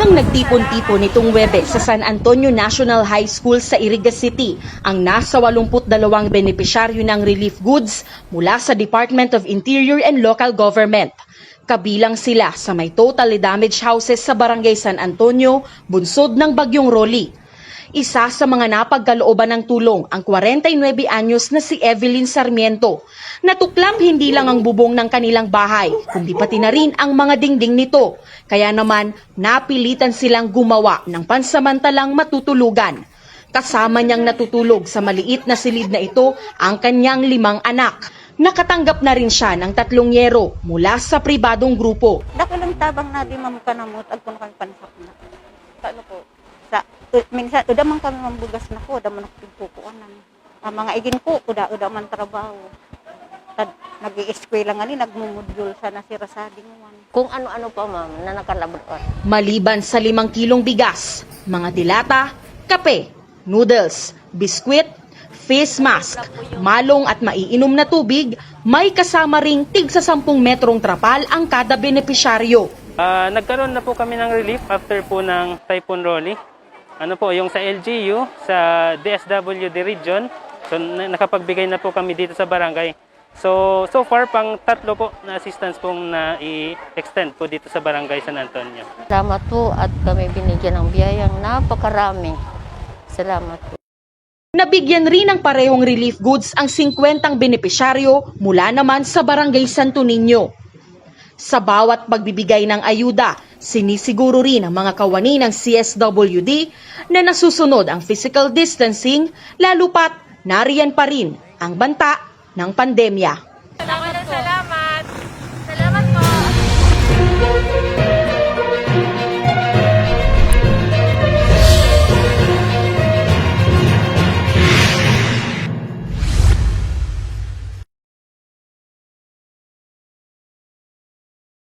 Nang nagtipon-tipon nitong Webes sa San Antonio National High School sa Iriga City ang nasa 82 benepisyaryo ng relief goods mula sa Department of Interior and Local Government. Kabilang sila sa may totally damaged houses sa Barangay San Antonio, bunsod ng Bagyong Rolly. Isa sa mga napagkalooban ng tulong ang 49 anyos na si Evelyn Sarmiento. Natuklam hindi lang ang bubong ng kanilang bahay, kundi pati na rin ang mga dingding nito. Kaya naman, napilitan silang gumawa ng pansamantalang matutulugan. Kasama niyang natutulog sa maliit na silid na ito ang kanyang 5 anak. Nakatanggap na rin siya ng 3 yero mula sa pribadong grupo. Dako lang tabang na di mamukanamot ag kuno kami pansak na. Ano po? Sa minsan uda man kami mambugas na ko, uda man pigkukuanan. Ang mga igin ko uda man trabaho. Tad nag-i-eskwela nga ni nagmumudul sa nasirasading man. Kung ano-ano pa ma'am na nakalabot. Maliban sa 5 kilong bigas, mga dilata, kape, noodles, biskwit, face mask, malong at maiinom na tubig, may kasama ring tig sa 10 metrong trapal ang kada benepisyaryo. Nagkaroon na po kami ng relief after po ng Typhoon Rolly. Ano po, yung sa LGU, sa DSWD region, so nakapagbigay na po kami dito sa barangay. So far, pang 3 po na assistance pong na-extend po dito sa Barangay San Antonio. Salamat po at kami binigyan ng biyayang napakarami. Salamat po. Nabigyan rin ng parehong relief goods ang 50 benepisyaryo mula naman sa Barangay Santo Niño. Sa bawat pagbibigay ng ayuda, sinisiguro rin ang mga kawani ng CSWD na nasusunod ang physical distancing, lalo pat nariyan pa rin ang banta ng pandemya.